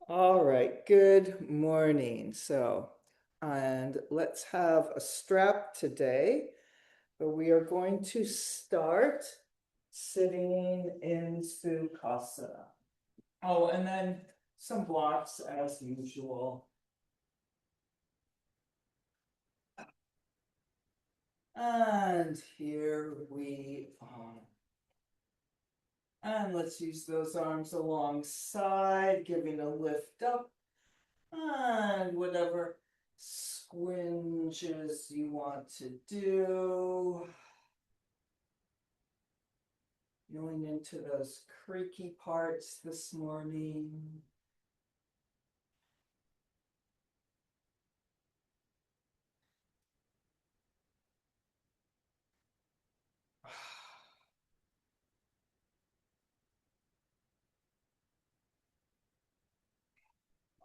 All right, good morning. And let's have a strap today, but we are going to start sitting in Sukhasana. Oh, and then some blocks as usual. And here we are. And let's use those arms alongside, giving a lift up. And whatever squinches you want to do. Feeling into those creaky parts this morning.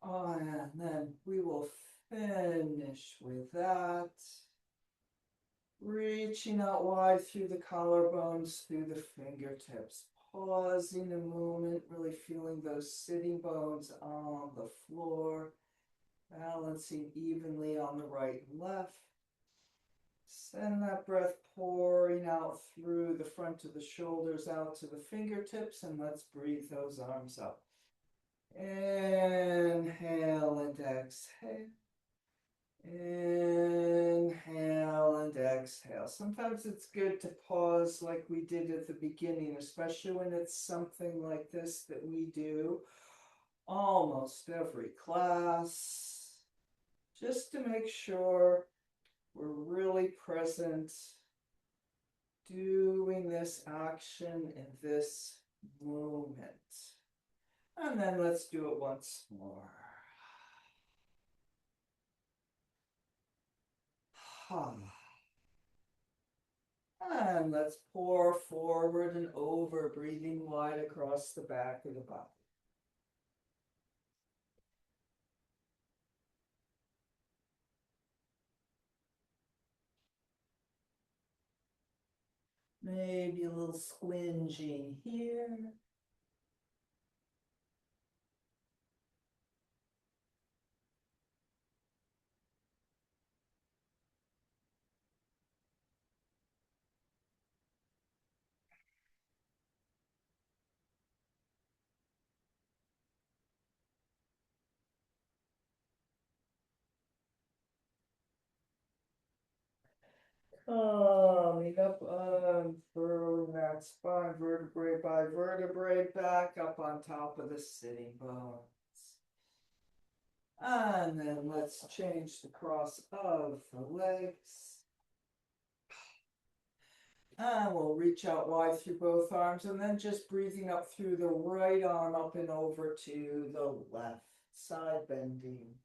Oh, and then we will finish with that. Reaching out wide through the collarbones, through the fingertips. Pausing a moment, really feeling those sitting bones on the floor. Balancing evenly on the right and left. Send that breath pouring out through the front of the shoulders out to the fingertips, and let's breathe those arms up. Inhale and exhale. Inhale and exhale. Sometimes it's good to pause like we did at the beginning, especially when it's something like this that we do almost every class, just to make sure we're really present doing this action in this moment. And then let's do it once more. And let's pour forward and over, breathing wide across the back of the body. Maybe a little squinging here. Coming up through that spine, vertebrae by vertebrae, back up on top of the sitting bones. And then let's change the cross of the legs. And we'll reach out wide through both arms, and then just breathing up through the right arm up and over to the left side, bending.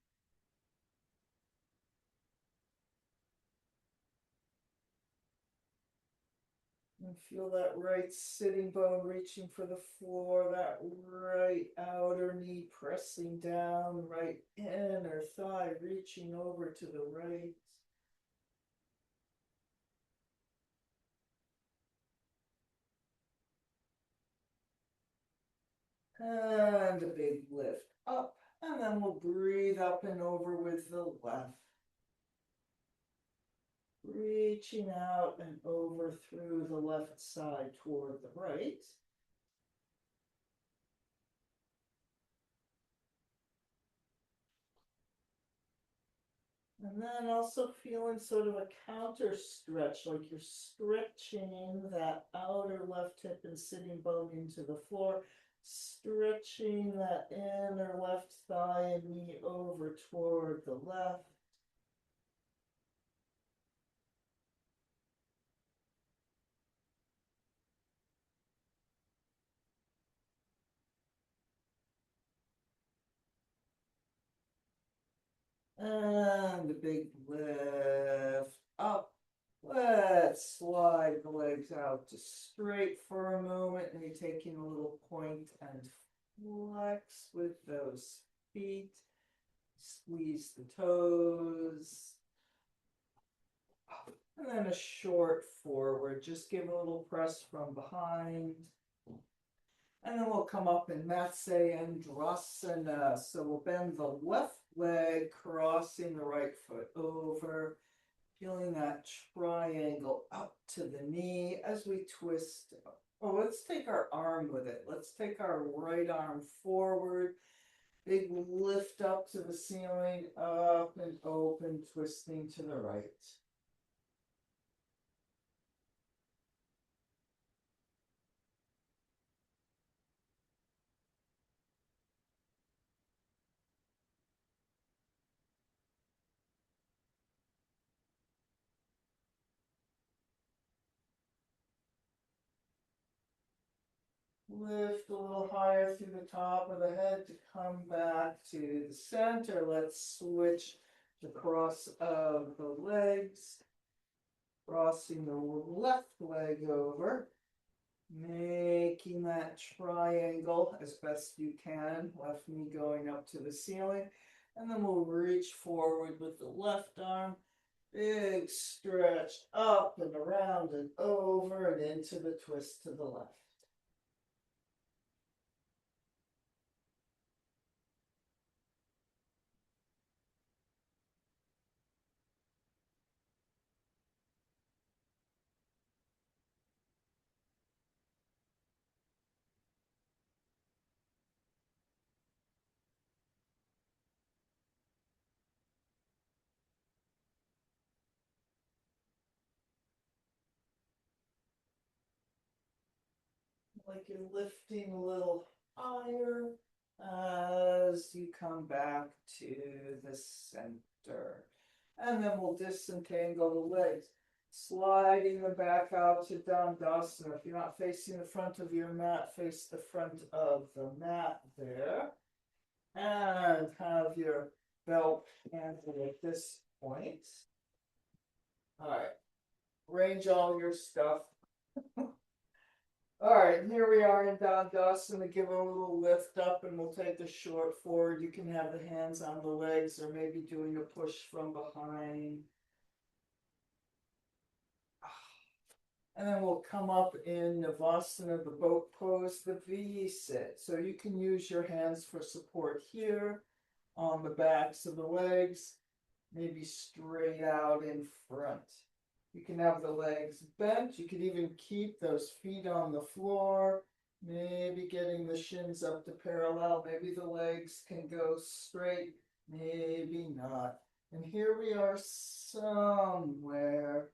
And feel that right sitting bone reaching for the floor, that right outer knee pressing down, right inner thigh reaching over to the right. And a big lift up, and then we'll breathe up and over with the left. Reaching out and over through the left side toward the right. And then also feeling sort of a counter stretch, like you're stretching that outer left hip and sitting bone into the floor, stretching that inner left thigh and knee over toward the left. And a big lift up. Let's slide the legs out to straight for a moment, and you're taking a little point and flex with those feet. Squeeze the toes. And then a short forward. Just give a little press from behind. And then we'll come up in Matsyasana. So we'll bend the left leg, crossing the right foot over, feeling that triangle up to the knee as we twist. Oh, let's take our arm with it. Let's take our right arm forward. Big lift up to the ceiling, up and open, twisting to the right. Lift a little higher through the top of the head to come back to the center. Let's switch the cross of the legs, crossing the left leg over, making that triangle as best you can, left knee going up to the ceiling. And then we'll reach forward with the left arm, big stretch up and around and over and into the twist to the left. Like you're lifting a little higher as you come back to the center. And then we'll disentangle the legs, sliding them back out to Dandasana. If you're not facing the front of your mat, face the front of the mat there. And have your belt handle at this point. All right, arrange all your stuff. All right, here we are in Dandasana. Give a little lift up and we'll take a short forward. You can have the hands on the legs or maybe doing a push from behind. And then we'll come up in Navasana, the boat pose, the V sit. So you can use your hands for support here on the backs of the legs, maybe straight out in front. You can have the legs bent. You could even keep those feet on the floor, maybe getting the shins up to parallel. Maybe the legs can go straight, maybe not. And here we are somewhere.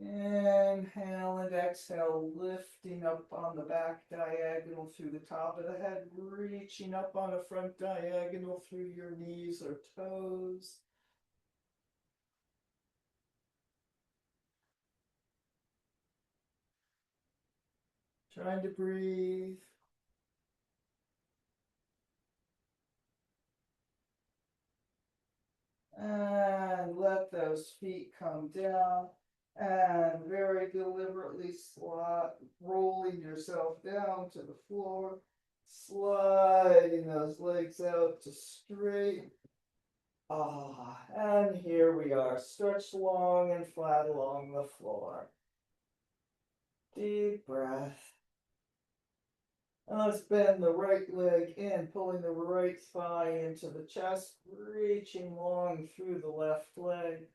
Inhale and exhale, lifting up on the back diagonal through the top of the head, reaching up on the front diagonal through your knees or toes. Trying to breathe. And let those feet come down. And very deliberately rolling yourself down to the floor. Sliding those legs out to straight. And here we are. Stretch long and flat along the floor. Deep breath. And let's bend the right leg in, pulling the right thigh into the chest, reaching long through the left leg.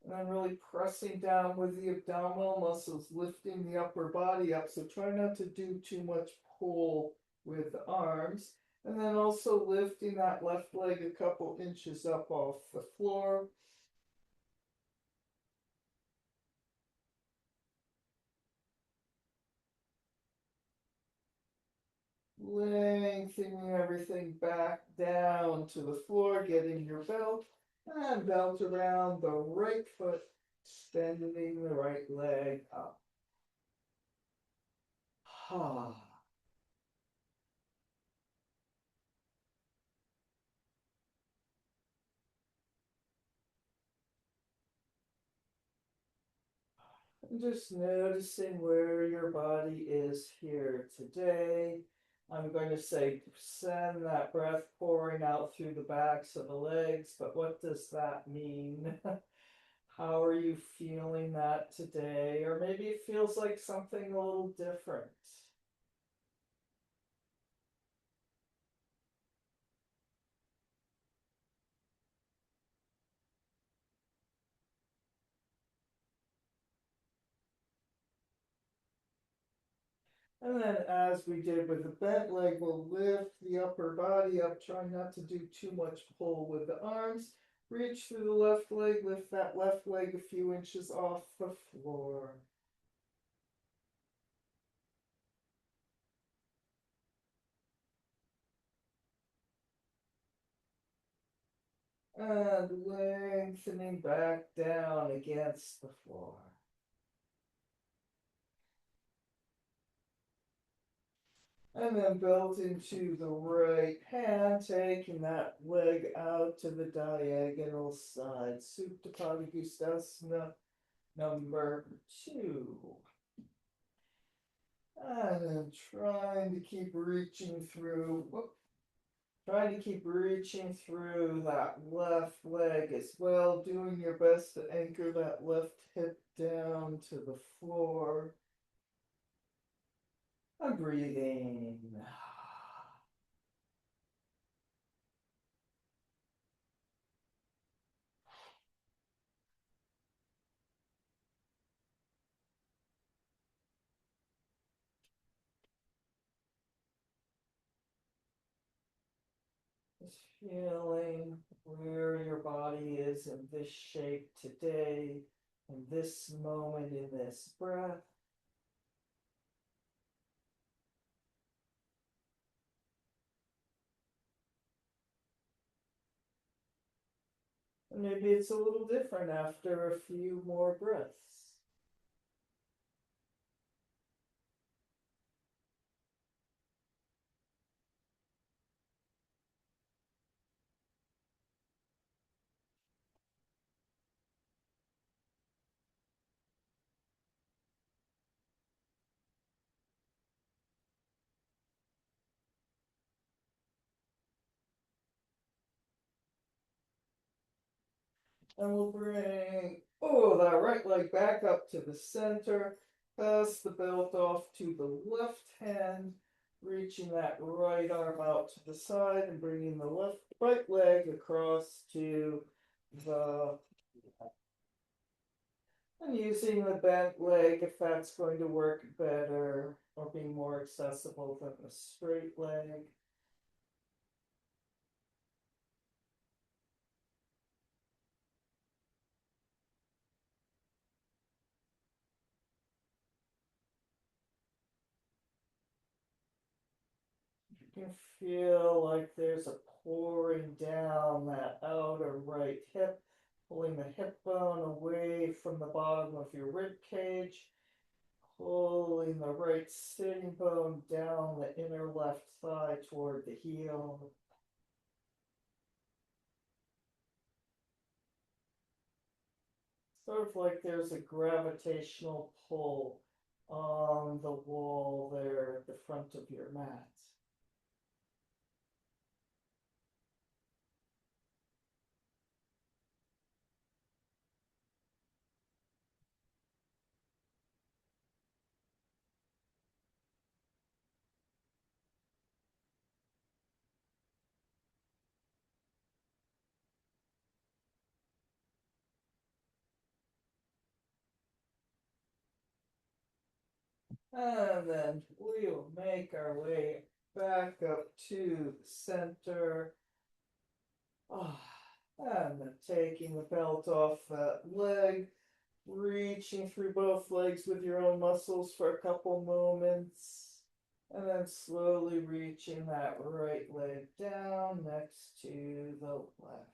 And then really pressing down with the abdominal muscles, lifting the upper body up. So try not to do too much pull with the arms. And then also lifting that left leg a couple inches up off the floor. Lengthening everything back down to the floor, getting your belt, and belt around the right foot, extending the right leg up. Just noticing where your body is here today. I'm going to say send that breath pouring out through the backs of the legs, but what does that mean? How are you feeling that today? Or maybe it feels like something a little different. And then, as we did with the bent leg, we'll lift the upper body up, try not to do too much pull with the arms. Reach through the left leg, lift that left leg a few inches off the floor. And lengthening back down against the floor. And then built into the right hand, taking that leg out to the diagonal side. Supta padagusthasana number 2. And then trying to keep reaching through, that left leg as well, doing your best to anchor that left hip down to the floor. And breathing. Just feeling where your body is in this shape today, in this moment, in this breath. And maybe it's a little different after a few more breaths. And we'll bring, that right leg back up to the center. Pass the belt off to the left hand, reaching that right arm out to the side and bringing the right leg across to the, and using the bent leg if that's going to work better or be more accessible than the straight leg. You can feel like there's a pouring down that outer right hip, pulling the hip bone away from the bottom of your rib cage, pulling the right sitting bone down the inner left thigh toward the heel. Sort of like there's a gravitational pull on the wall there at the front of your mat. And then we'll make our way back up to the center. And then taking the belt off that leg, reaching through both legs with your own muscles for a couple moments. And then slowly reaching that right leg down next to the left.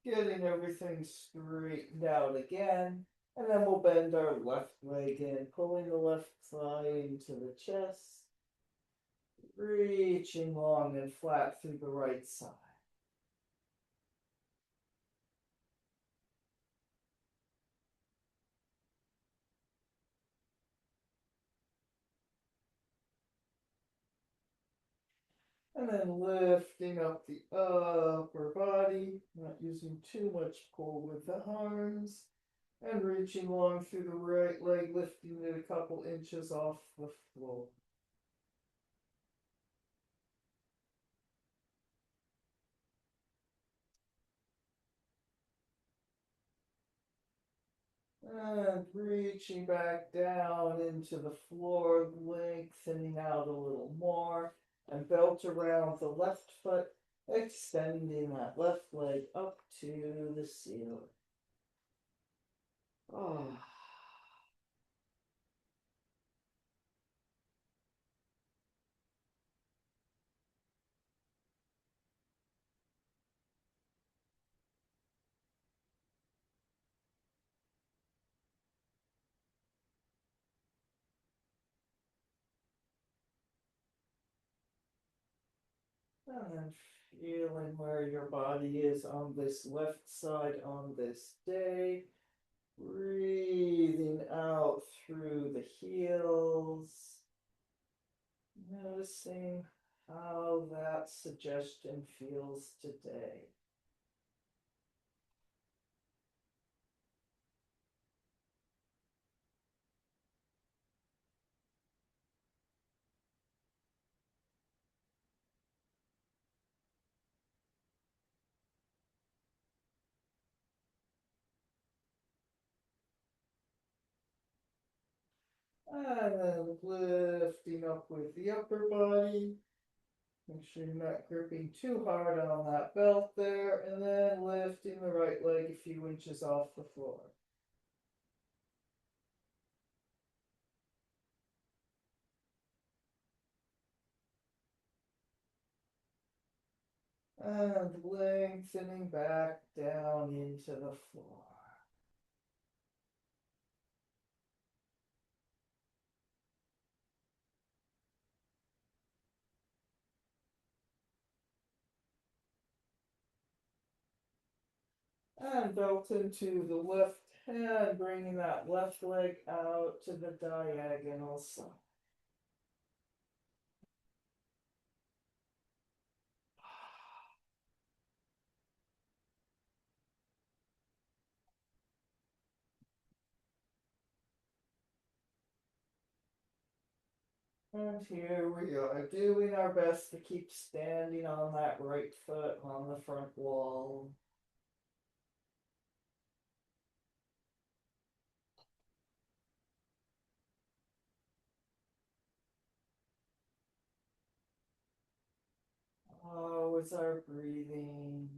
Getting everything straightened out again. And then we'll bend our left leg in, pulling the left thigh into the chest, reaching long and flat through the right side. And then lifting up the upper body, not using too much pull with the arms. And reaching long through the right leg, lifting it a couple inches off the floor. And reaching back down into the floor, lengthening out a little more. And belt around the left foot, extending that left leg up to the ceiling. Oh. And then feeling where your body is on this left side on this day. Breathing out through the heels. Noticing how that suggestion feels today. And then lifting up with the upper body. Make sure you're not gripping too hard on that belt there. And then lifting the right leg a few inches off the floor. And lengthening back down into the floor. And belt into the left hand, bringing that left leg out to the diagonal side. And here we are, doing our best to keep standing on that right foot on the front wall. Oh, it's our breathing.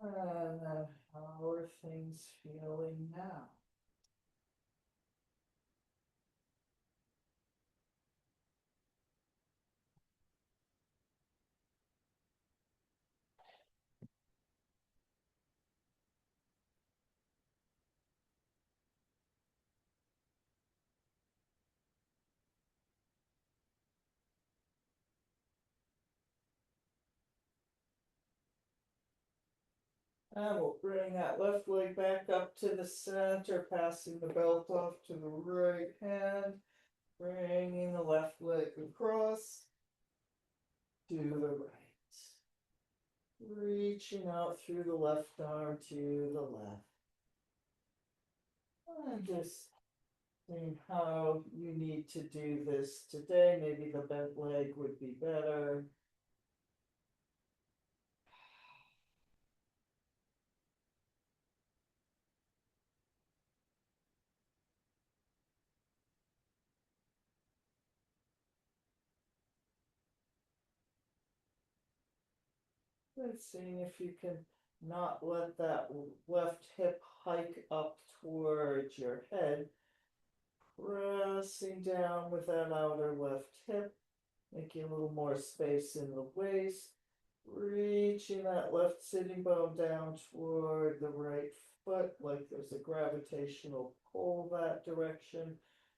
And how are things feeling now? And we'll bring that left leg back up to the center, passing the belt off to the right hand, bringing the left leg across to the right. Reaching out through the left arm to the left. And just seeing how you need to do this today. Maybe the bent leg would be better. And seeing if you can not let that left hip hike up towards your head. Pressing down with that outer left hip. Making a little more space in the waist. Reaching that left sitting bone down toward the right foot, like there's a gravitational pull that direction.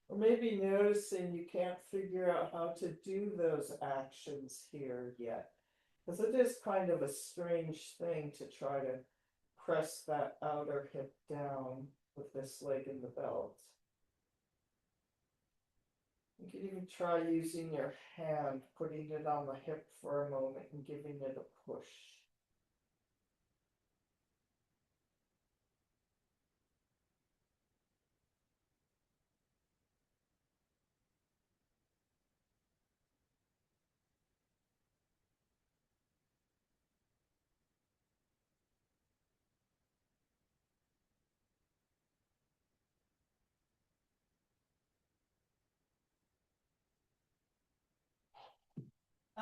Or maybe noticing you can't figure out how to do those actions here yet. Because it is kind of a strange thing to try to press that outer hip down with this leg in the belt. You can even try using your hand, putting it on the hip for a moment and giving it a push.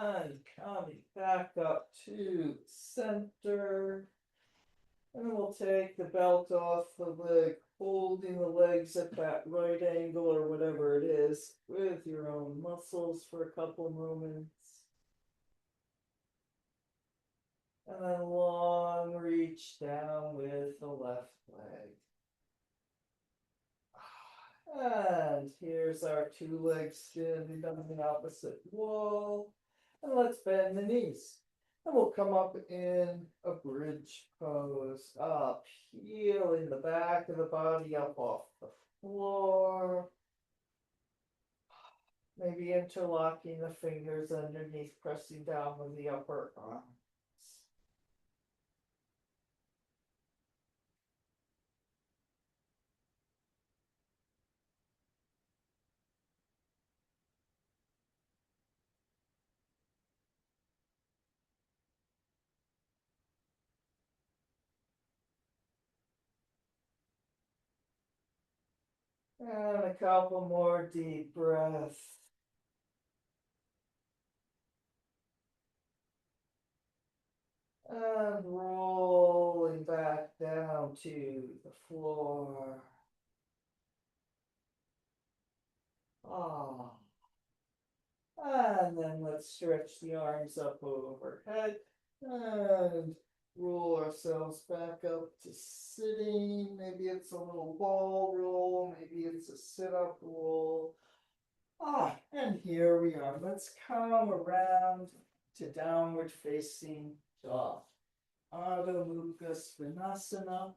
And coming back up to center. And we'll take the belt off the leg, holding the legs at that right angle or whatever it is with your own muscles for a couple moments. And then long reach down with the left leg. And here's our two legs standing on the opposite wall. And let's bend the knees. And we'll come up in a bridge pose, up, peeling the back of the body up off the floor. Maybe interlocking the fingers underneath, pressing down with the upper arms. And a couple more deep breaths. And rolling back down to the floor. Ah. And then let's stretch the arms up overhead and roll ourselves back up to sitting. Maybe it's a little ball roll, maybe it's a sit-up roll. And here we are. Let's come around to downward facing dog. Padagusthasanas,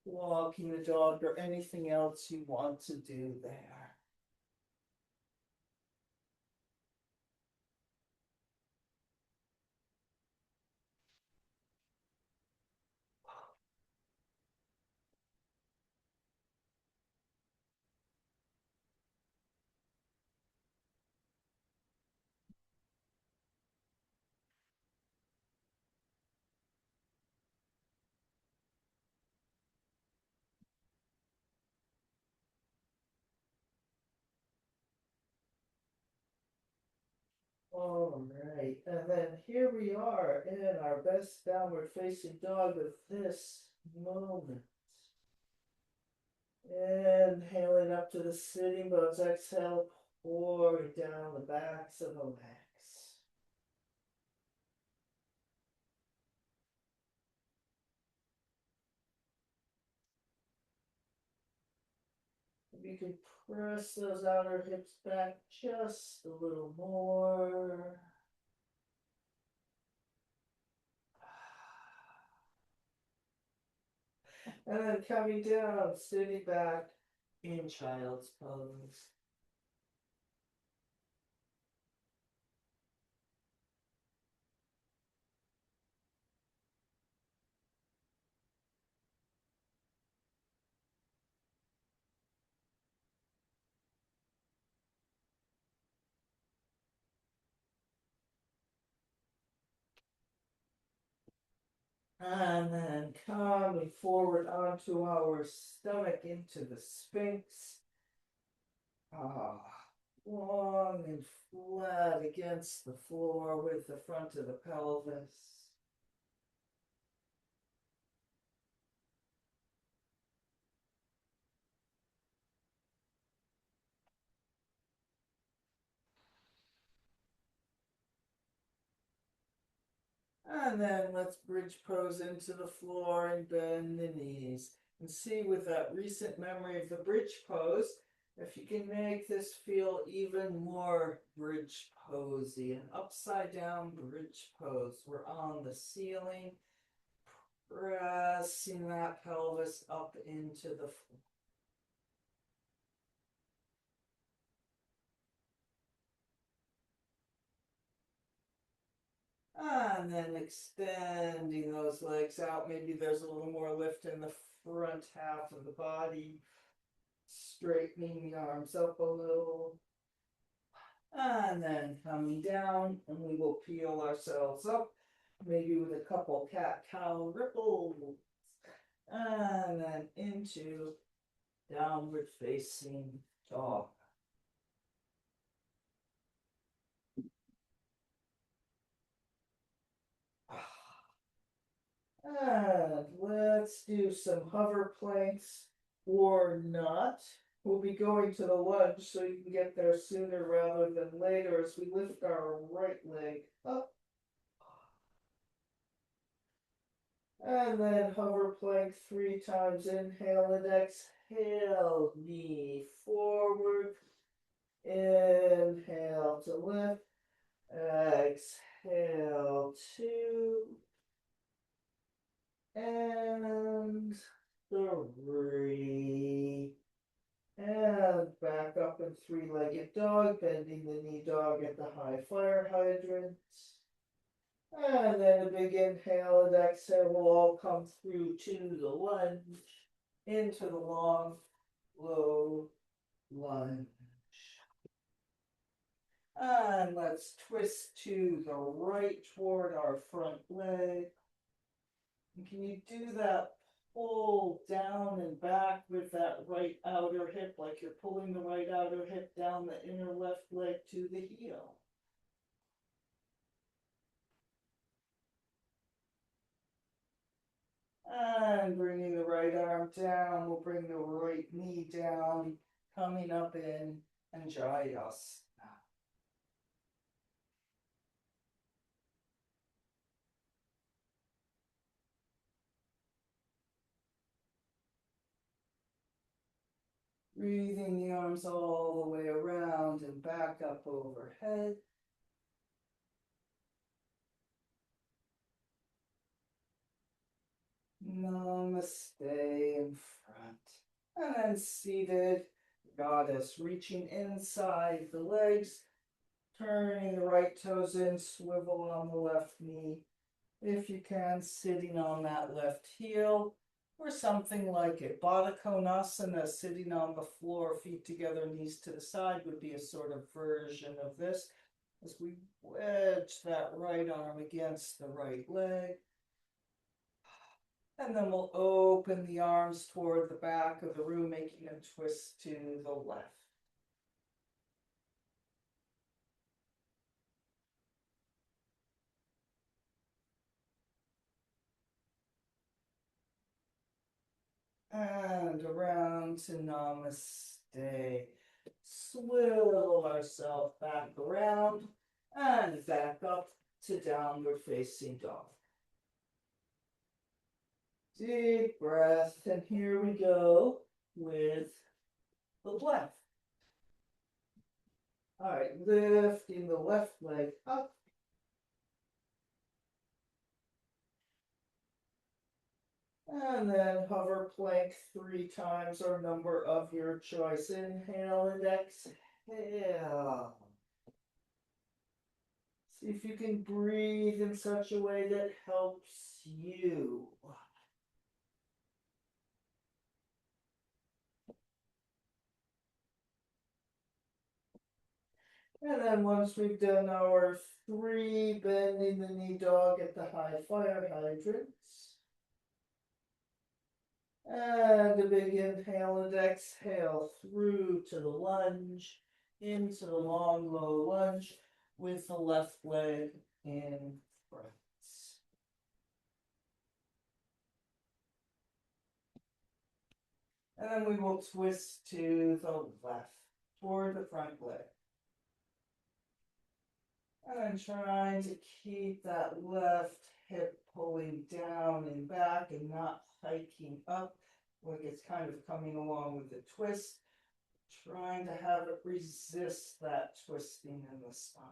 walking the dog, or anything else you want to do there. All right, and then here we are in our best downward facing dog of this moment. Inhaling up to the sitting bones, exhale, pouring down the backs of the legs. You can press those outer hips back just a little more. And then coming down, sitting back in child's pose. And then coming forward onto our stomach into the Sphinx. Long and flat against the floor with the front of the pelvis. And then let's bridge pose into the floor and bend the knees. And see, with that recent memory of the bridge pose, if you can make this feel even more bridge posy, an upside down bridge pose. We're on the ceiling, pressing that pelvis up into the floor. And then extending those legs out. Maybe there's a little more lift in the front half of the body. Straightening the arms up a little. And then coming down, and we will peel ourselves up, maybe with a couple cat-cow ripples. And then into downward facing dog. And let's do some hover planks or not. We'll be going to the lunge so you can get there sooner rather than later as we lift our right leg up. And then hover plank 3 times. Inhale and exhale, knee forward. Inhale to lift. Exhale 2. And 3. And back up in 3-legged dog, bending the knee dog at the high fire hydrant. And then a big inhale and exhale will all come through to the lunge, into the long, low lunge. And let's twist to the right toward our front leg. And can you do that pull down and back with that right outer hip, like you're pulling the right outer hip down the inner left leg to the heel? And bringing the right arm down, we'll bring the right knee down, coming up in Anjayasana. Breathing the arms all the way around and back up overhead. Namaste in front. And then seated, goddess, reaching inside the legs, turning the right toes in, swivel on the left knee. If you can, sitting on that left heel, or something like it. Padagusthasanas, sitting on the floor, feet together, knees to the side, would be a sort of version of this. As we wedge that right arm against the right leg. And then we'll open the arms toward the back of the room, making a twist to the left. And around to Namaste. Swivel ourselves back around and back up to downward facing dog. Deep breath, and here we go with the left. All right, lifting the left leg up. And then hover plank 3 times, or number of your choice. Inhale and exhale. See if you can breathe in such a way that helps you. And then once we've done our 3, bending the knee dog at the high fire hydrants. And a big inhale and exhale through to the lunge, into the long, low lunge with the left leg in front. And then we will twist to the left, toward the front leg. And trying to keep that left hip pulling down and back and not hiking up. like it's kind of coming along with the twist, trying to have it resist that twisting in the spine.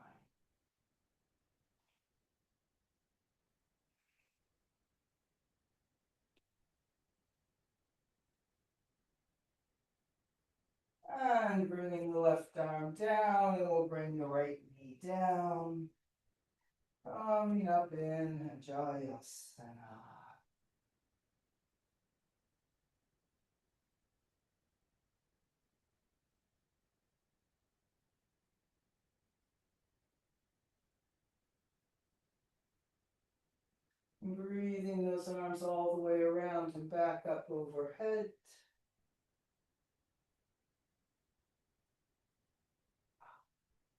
And bringing the left arm down, and we'll bring the right knee down. Coming up in Jayasana. Breathing those arms all the way around and back up overhead.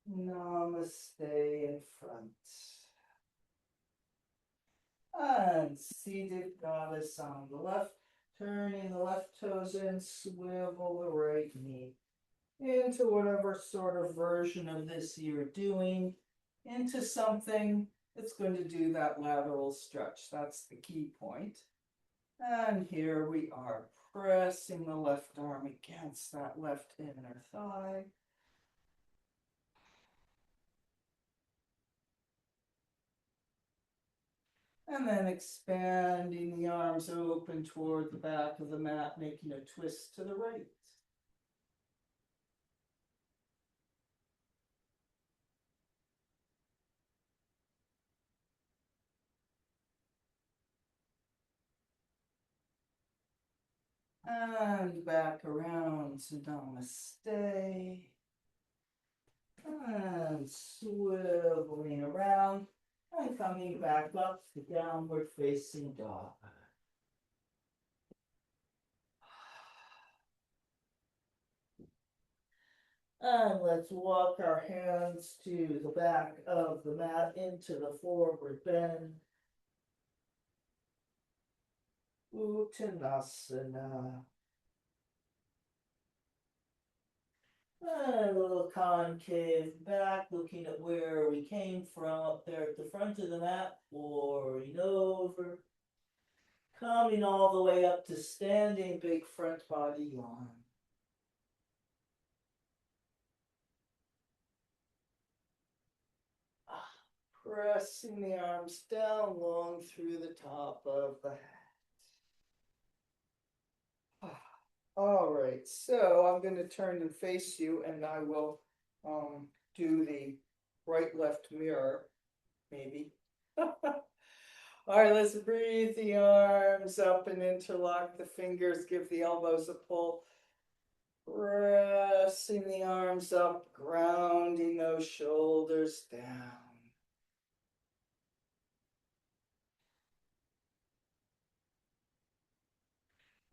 Namaste in front. And seated goddess on the left, turning the left toes in, swivel the right knee into whatever sort of version of this you're doing, into something that's going to do that lateral stretch. That's the key point. And here we are, pressing the left arm against that left inner thigh. And then expanding the arms open toward the back of the mat, making a twist to the right. And back around to Namaste. And swiveling around and coming back up to downward facing dog. And let's walk our hands to the back of the mat into the forward bend. Uttanasana. And a little concave back, looking at where we came from up there at the front of the mat, pouring over. Coming all the way up to standing big front body yawn. Pressing the arms down long through the top of the hat. All right, so I'm going to turn and face you, and I will do the right-left mirror, maybe. All right, let's breathe the arms up and interlock the fingers, give the elbows a pull. Pressing the arms up, grounding those shoulders down.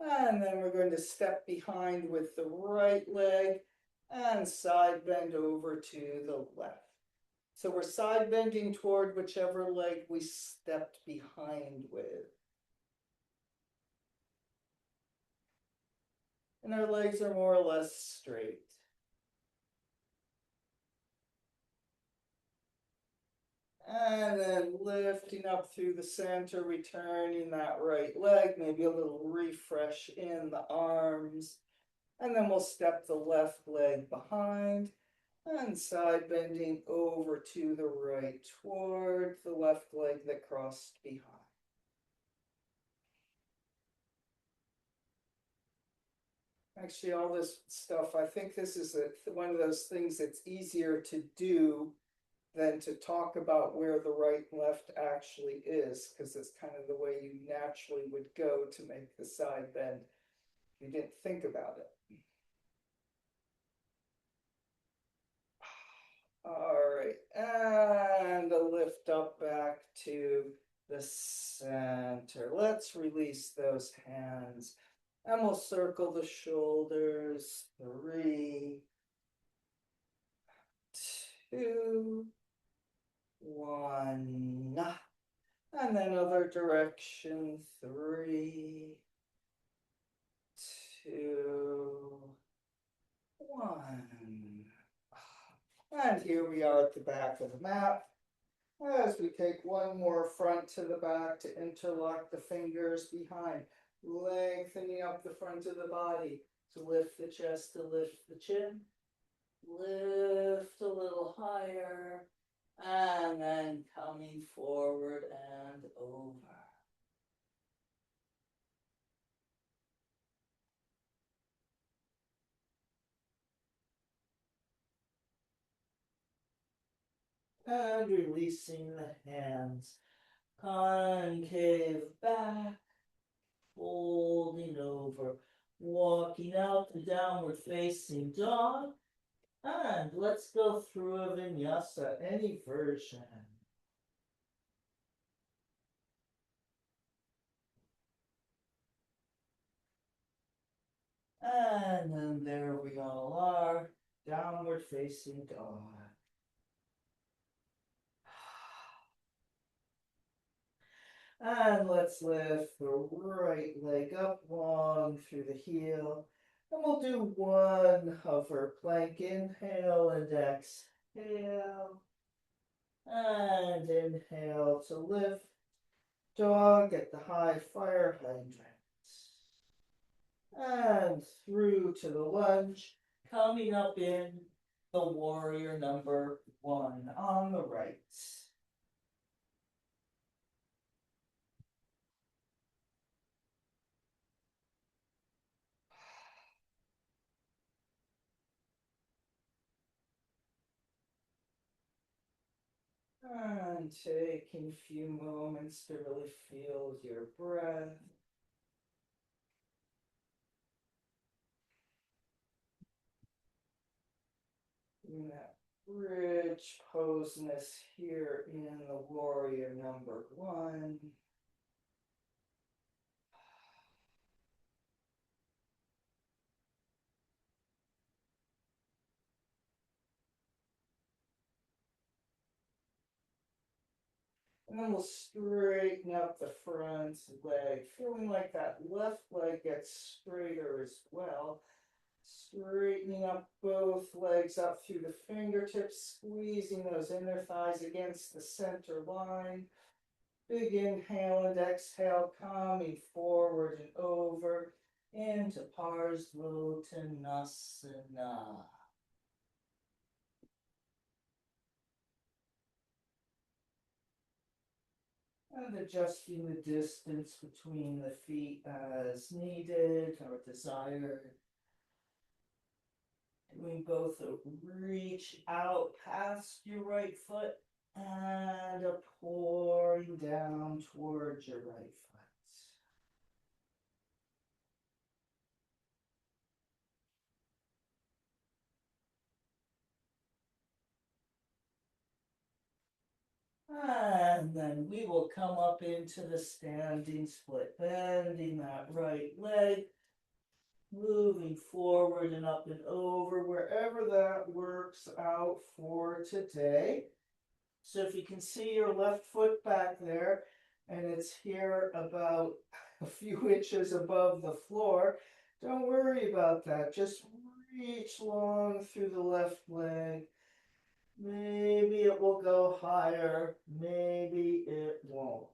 And then we're going to step behind with the right leg and side bend over to the left. So we're side bending toward whichever leg we stepped behind with. And our legs are more or less straight. And then lifting up through the center, returning that right leg, maybe a little refresh in the arms. And then we'll step the left leg behind and side bending over to the right toward the left leg that crossed behind. Actually, all this stuff, I think this is one of those things that's easier to do than to talk about where the right and left actually is, because it's kind of the way you naturally would go to make the side bend. You didn't think about it. All right, and a lift up back to the center. Let's release those hands. And we'll circle the shoulders. 3, 2, 1. And then other direction. 3, 2, 1. And here we are at the back of the mat. As we take one more front to the back to interlock the fingers behind. Lengthening up the front of the body to lift the chest, to lift the chin. Lift a little higher. And then coming forward and over. And releasing the hands. Concave back. Folding over. Walking out the downward facing dog. And let's go through a vinyasa, any version. And then there we all are, downward facing dog. And let's lift the right leg up long through the heel. And we'll do one hover plank. Inhale and exhale. And inhale to lift. Dog at the high fire hydrant. And through to the lunge. Coming up in the warrior number 1 on the right. And taking a few moments to really feel your breath. In that rich poseness here in the warrior number 1. And then we'll straighten up the front leg, feeling like that left leg gets straighter as well. Straightening up both legs up through the fingertips, squeezing those inner thighs against the center line. Big inhale and exhale, coming forward and over into padagusthasanas. And adjusting the distance between the feet as needed or desired. Doing both a reach out past your right foot and a pouring down towards your right foot. And then we will come up into the standing split, bending that right leg, moving forward and up and over, wherever that works out for today. So if you can see your left foot back there, and it's here about a few inches above the floor, don't worry about that. Just reach long through the left leg. Maybe it will go higher, maybe it won't.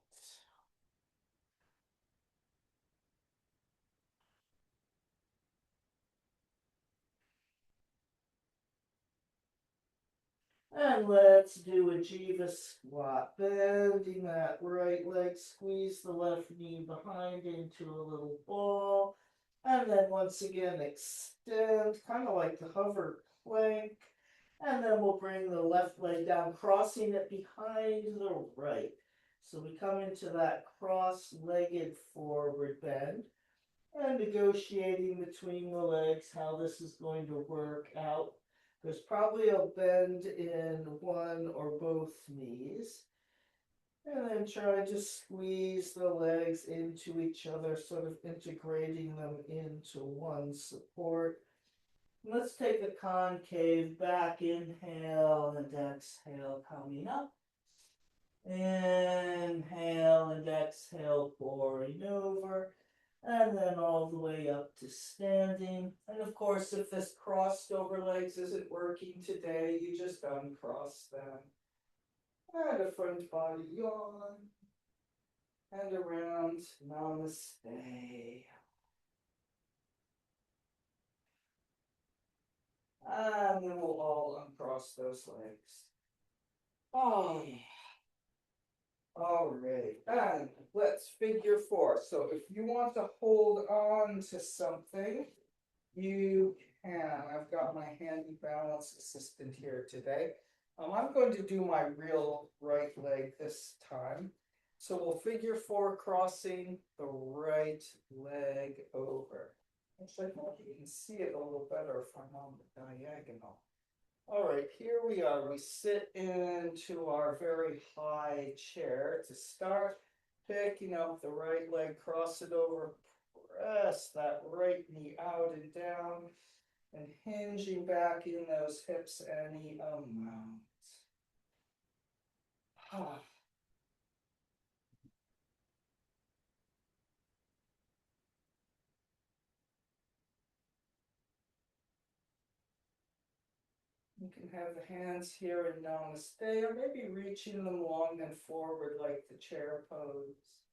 And let's do a Jiva squat, bending that right leg, squeeze the left knee behind into a little ball. And then once again, extend, kind of like the hover plank. And then we'll bring the left leg down, crossing it behind the right. So we come into that cross-legged forward bend and negotiating between the legs how this is going to work out. There's probably a bend in one or both knees. And then try to squeeze the legs into each other, sort of integrating them into one support. Let's take a concave back, inhale and exhale, coming up. Inhale and exhale, pouring over. And then all the way up to standing. And of course, if this crossed over legs isn't working today, you just uncross them. And a front body yawn. and around. Namaste. And then we'll all uncross those legs. Oh, all right. And let's figure four. So if you want to hold on to something, you can. I've got my handy balance assistant here today. I'm going to do my real right leg this time. So we'll figure four, crossing the right leg over. Actually, I think you can see it a little better if I'm on the diagonal. All right, here we are. We sit into our very high chair to start. Picking up the right leg, cross it over, press that right knee out and down, and hinging back in those hips any amount. You can have the hands here in Namaste, or maybe reaching them long and forward like the chair pose.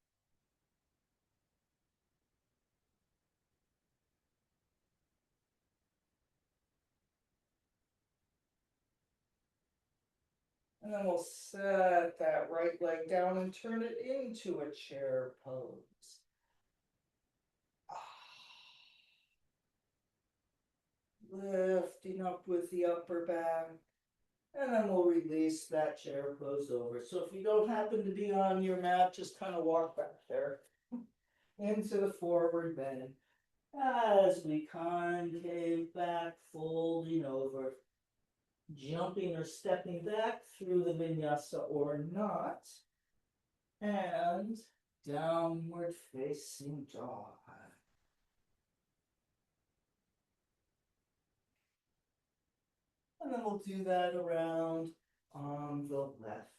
And then we'll set that right leg down and turn it into a chair pose. Lifting up with the upper back. And then we'll release that chair pose over. So if you don't happen to be on your mat, just kind of walk back there into the forward bend. As we concave back, folding over, jumping or stepping back through the vinyasa or not, and downward facing dog. And then we'll do that around on the left.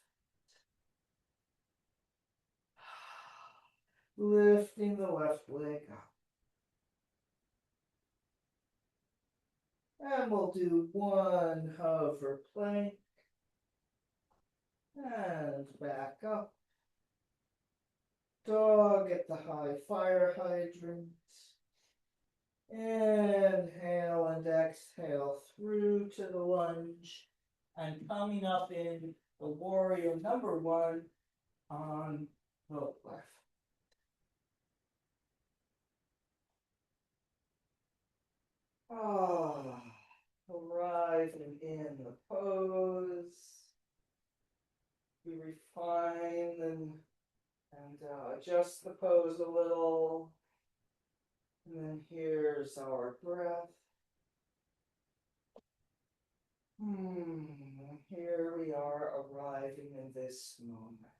Lifting the left leg up. And we'll do one hover plank. And back up. Dog at the high fire hydrant. Inhale and exhale through to the lunge. And coming up in the warrior number one on the left. Arriving in the pose. We refine and adjust the pose a little. And then here's our breath. Here we are arriving in this moment.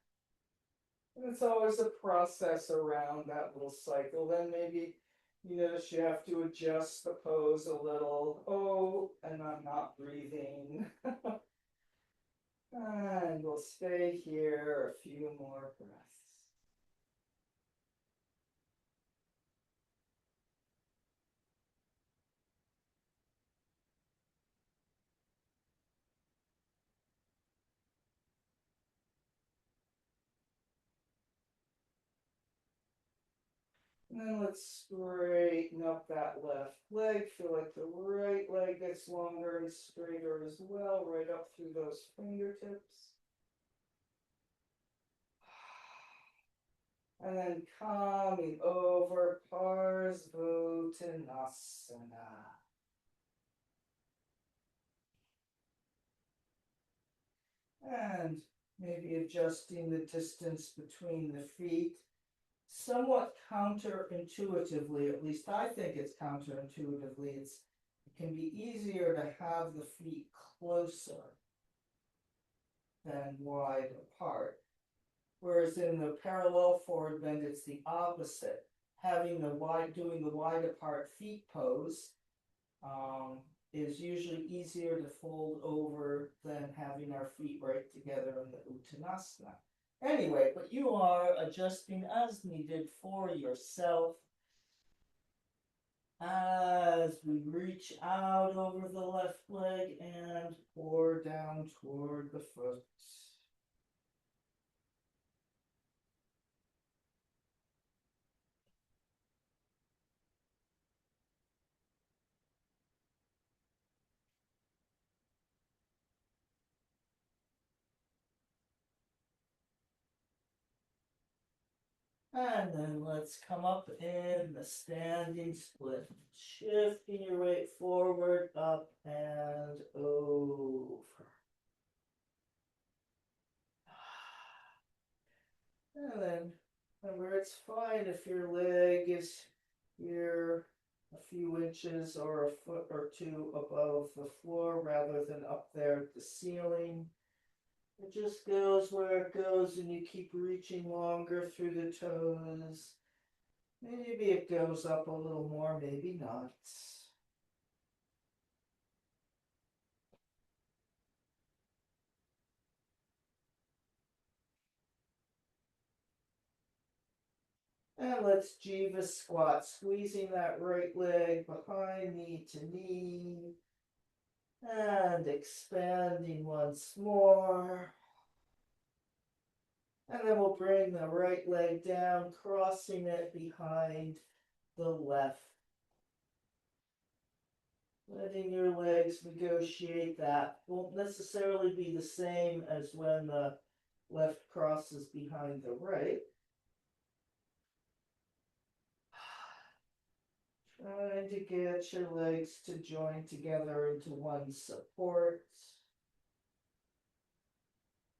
And it's always a process around that little cycle. Then maybe you notice you have to adjust the pose a little. Oh, and I'm not breathing. And we'll stay here a few more breaths. And then let's straighten up that left leg. Feel like the right leg gets longer and straighter as well, right up through those fingertips. And then coming over, padagusthasanas. And maybe adjusting the distance between the feet. Somewhat counterintuitively, at least I think it's counterintuitively, it can be easier to have the feet closer than wide apart. Whereas in the parallel forward bend, it's the opposite. Doing the wide apart feet pose is usually easier to fold over than having our feet right together in the Uttanasana. Anyway, but you are adjusting as needed for yourself. As we reach out over the left leg and pour down toward the foot. And then let's come up in the standing split. Shifting your weight forward, up and over. And then remember, it's fine if your leg is here a few inches or a foot or two above the floor rather than up there at the ceiling. It just goes where it goes and you keep reaching longer through the toes. Maybe it goes up a little more, maybe not. And let's Jiva squat, squeezing that right leg behind knee to knee. And expanding once more. And then we'll bring the right leg down, crossing it behind the left. Letting your legs negotiate that. Won't necessarily be the same as when the left crosses behind the right. Trying to get your legs to join together into one support.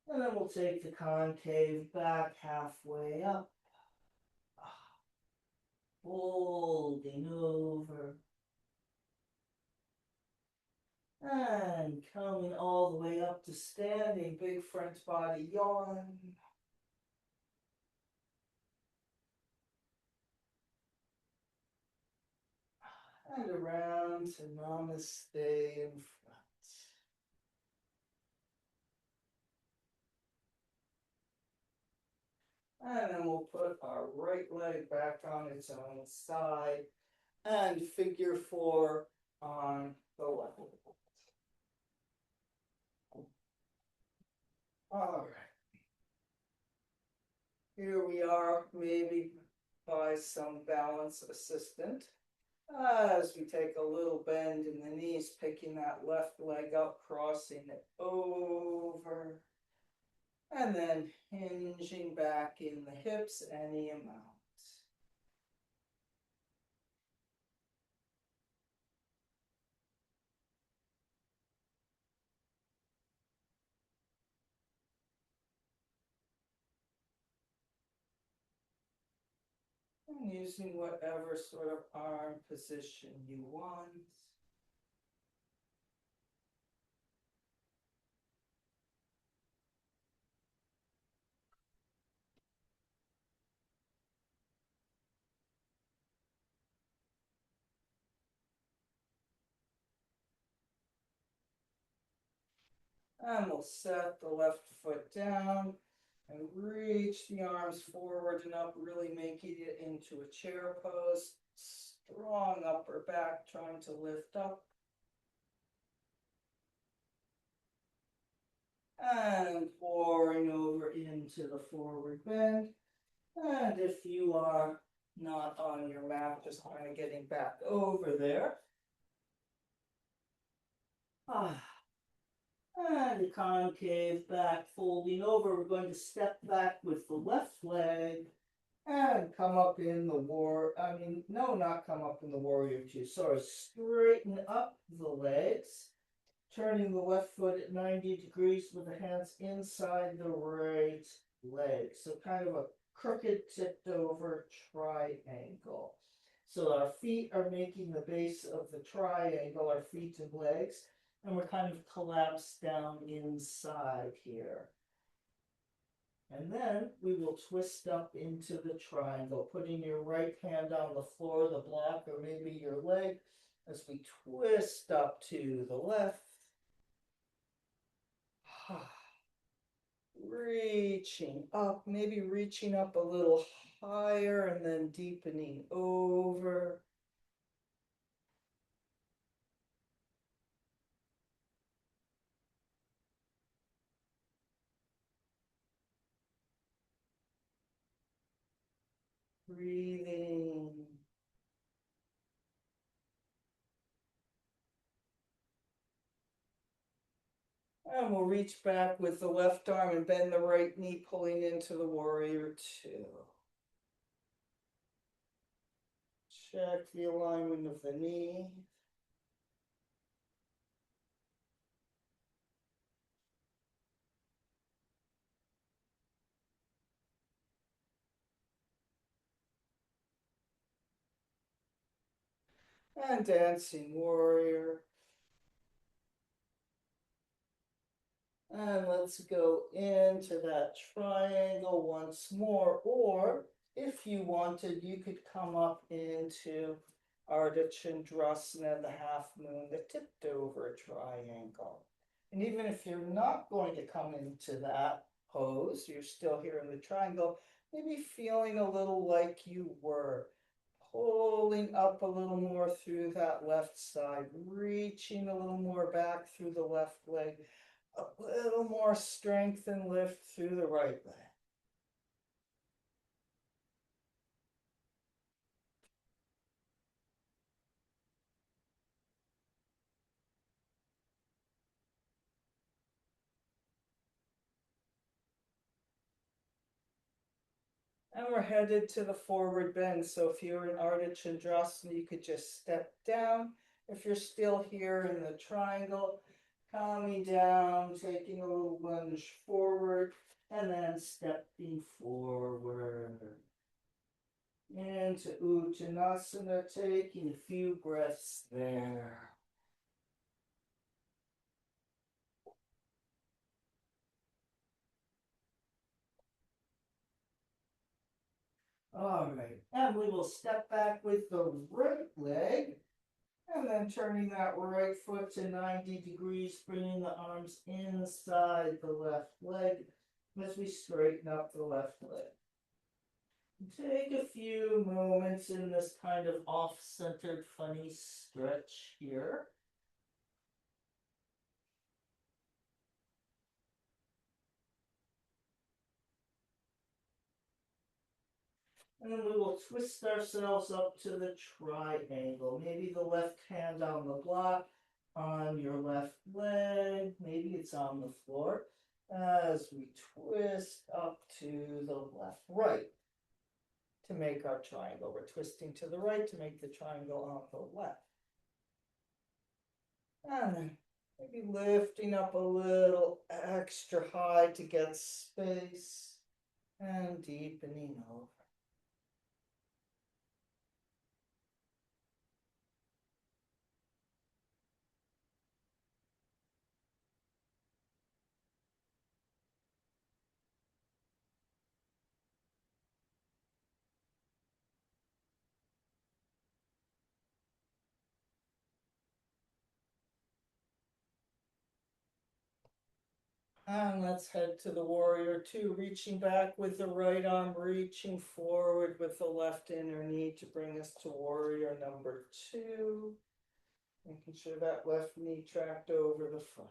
And then we'll take the concave back halfway up. Folding over. And coming all the way up to standing, big front body yawn. And around to namaste in front. And then we'll put our right leg back on its own side and figure four on the left. All right. Here we are, maybe by some balance assistant. As we take a little bend in the knees, picking that left leg up, crossing it over, and then hinging back in the hips any amount. And using whatever sort of arm position you want. And we'll set the left foot down and reach the arms forward and up, really making it into a chair pose. Strong upper back, trying to lift up. And pouring over into the forward bend. And if you are not on your mat, just kind of getting back over there. And the concave back, folding over. We're going to step back with the left leg and come up in the not come up in the warrior two. Sorry, straighten up the legs, turning the left foot at 90 degrees with the hands inside the right leg. So kind of a crooked, tipped over triangle. So our feet are making the base of the triangle, our feet and legs, and we're kind of collapsed down inside here. And then we will twist up into the triangle, putting your right hand on the floor, the block, or maybe your leg, as we twist up to the left. Reaching up, maybe reaching up a little higher and then deepening over. Breathing. And we'll reach back with the left arm and bend the right knee, pulling into the warrior two. Check the alignment of the knee. And dancing warrior. And let's go into that triangle once more. Or if you wanted, you could come up into Ardha Chandrasana, the half moon, the tipped over triangle. And even if you're not going to come into that pose, you're still here in the triangle, maybe feeling a little like you were. Pulling up a little more through that left side, reaching a little more back through the left leg, a little more strength and lift through the right leg. And we're headed to the forward bend. So if you're in Ardha Chandrasana, you could just step down. If you're still here in the triangle, coming down, taking a little lunge forward, and then stepping forward. Into Uttanasana, taking a few breaths there. All right, and we will step back with the right leg, and then turning that right foot to 90 degrees, bringing the arms inside the left leg as we straighten up the left leg. Take a few moments in this kind of off-centered funny stretch here. And then we will twist ourselves up to the triangle. Maybe the left hand on the block, on your left leg. Maybe it's on the floor as we twist up to the left, right to make our triangle. We're twisting to the right to make the triangle on the left. And then maybe lifting up a little extra high to get space and deepening over. And let's head to the warrior two, reaching back with the right arm, reaching forward with the left inner knee to bring us to warrior number two. Making sure that left knee tracked over the front.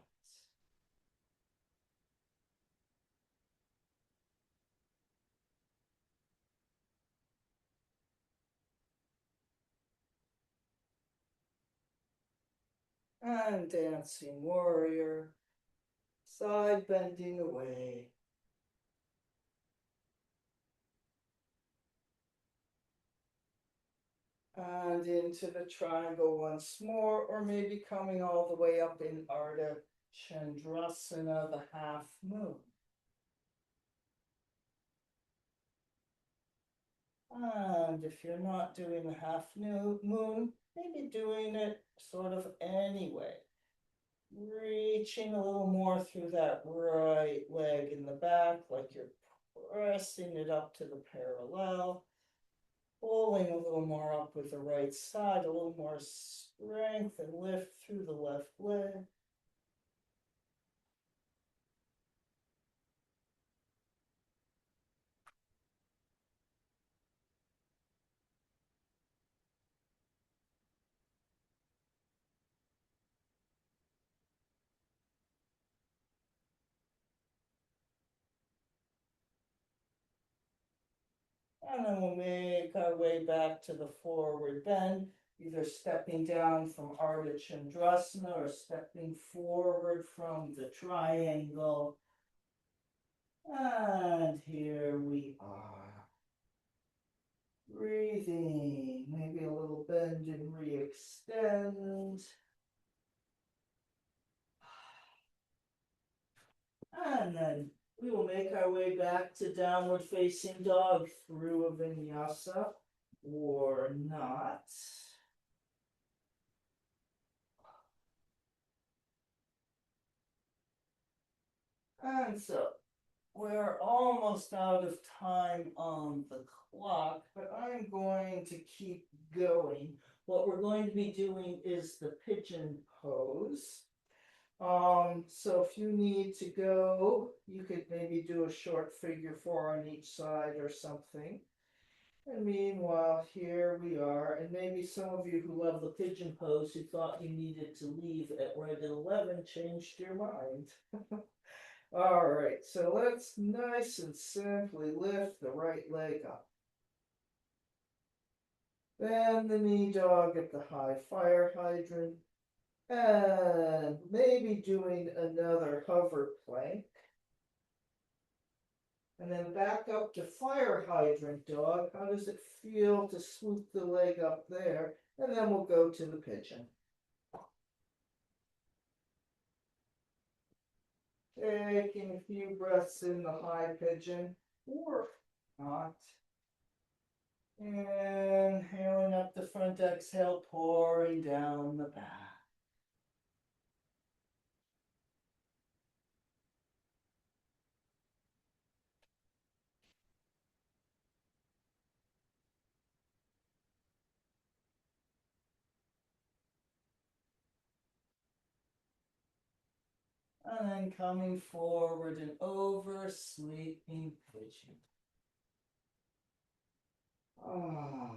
And dancing warrior, side bending away. And into the triangle once more, or maybe coming all the way up in Ardha Chandrasana, the half moon. And if you're not doing the half moon, maybe doing it sort of anyway. Reaching a little more through that right leg in the back, like you're pressing it up to the parallel. Pulling a little more up with the right side, a little more strength and lift through the left leg. And then we'll make our way back to the forward bend, either stepping down from Ardha Chandrasana or stepping forward from the triangle. And here we are. Breathing, maybe a little way back to downward facing dog through a vinyasa or not. And so we're almost out of time on the clock, but I'm going to keep going. What we're going to be doing is the pigeon pose. So if you need to go, you could maybe do a short figure four on each side or something. And meanwhile, here we are, and maybe some of you who love the pigeon pose who thought you needed to leave right at 11 changed your mind. All right, so let's nice and simply lift the right leg up. Bend the knee dog at the high fire hydrant. And maybe doing another hover plank. And then back up to fire hydrant dog. How does it feel to swoop the leg up there? And then we'll go to the pigeon. Taking a few breaths in the high pigeon, or not. Inhaling up the front, exhale, pouring down the back. And then coming forward and over, sleeping pigeon. Ah.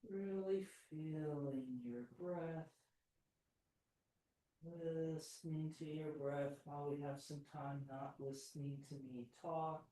Really feeling your breath. Listening to your breath while we have some time not listening to me talk.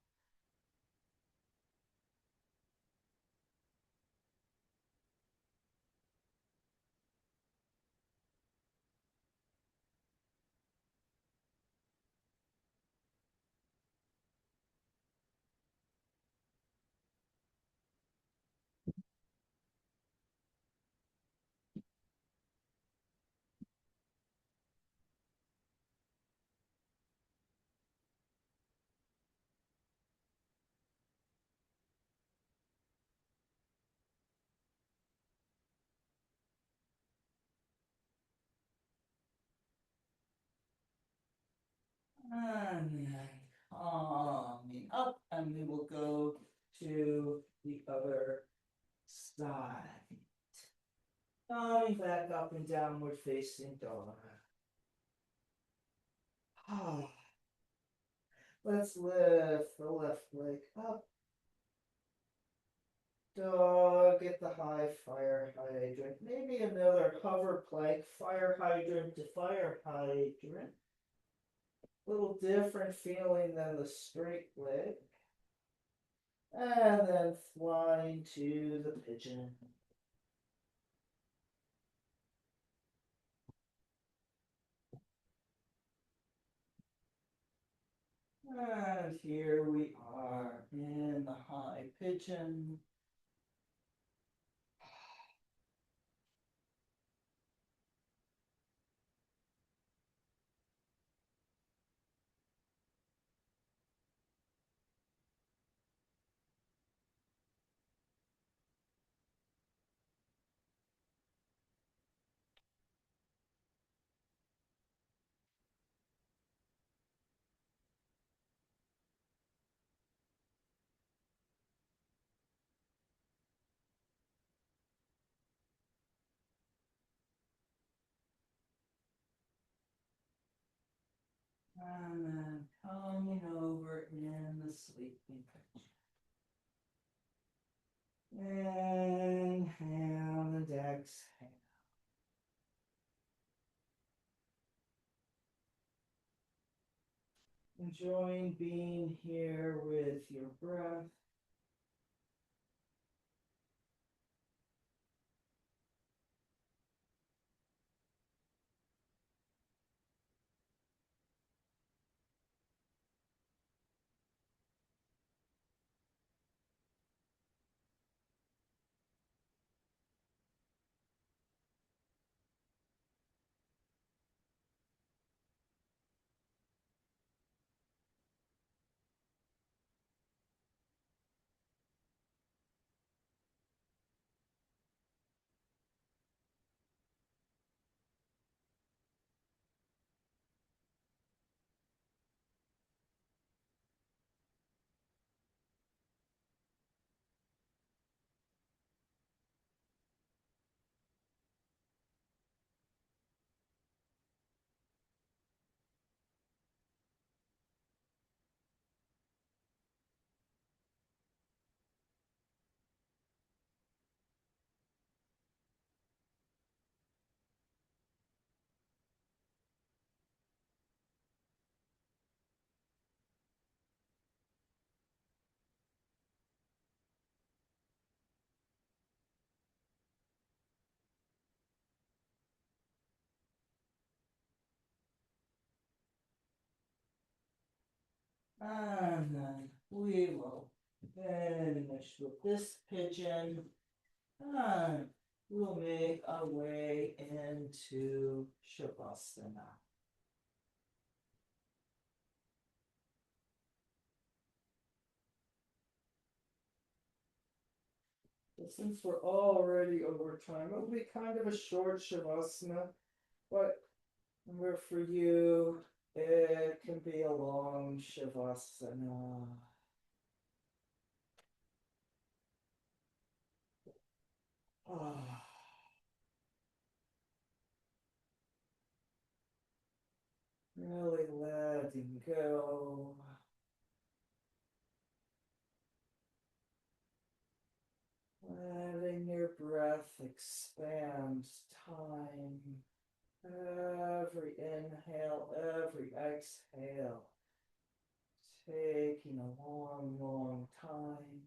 And then coming up, and we will go to the other side. Coming back up and downward facing dog. Let's lift the left leg up. Dog at the high fire hydrant. Maybe another hover plank, fire hydrant to fire hydrant. A little different feeling than the straight leg. And then flying to the pigeon. And here we are in the high pigeon. And then coming over in the sleeping pigeon. Enjoying being here with your breath. And then we will finish with this pigeon. And we'll make our way into Shavasana. But since we're already over time, it'll be kind of a short Shavasana, but where for you, it can be a long Shavasana. Ah. Really letting go. Letting your breath expand time. Every inhale, every exhale. Taking a long, long time.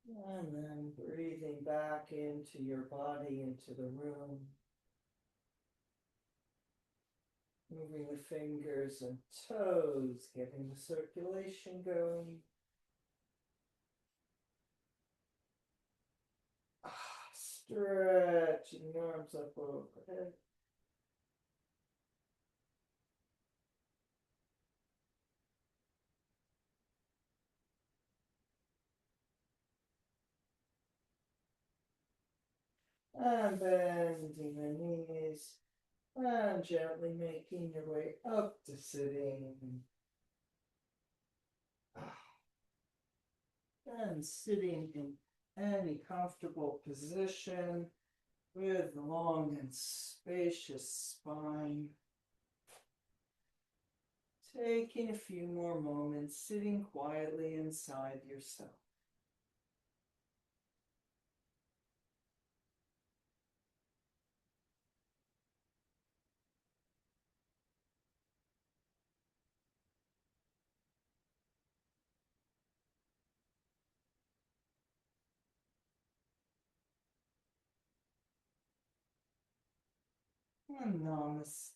And then breathing back into your body, into the room. Moving the fingers and toes, getting the circulation going. Stretching the arms up overhead. And bending the knees. And gently making your way up to sitting. And sitting in any comfortable position. with long and spacious spine. Taking a few more moments, sitting quietly inside yourself. And namaste.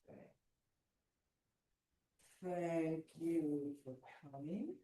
Thank you for coming.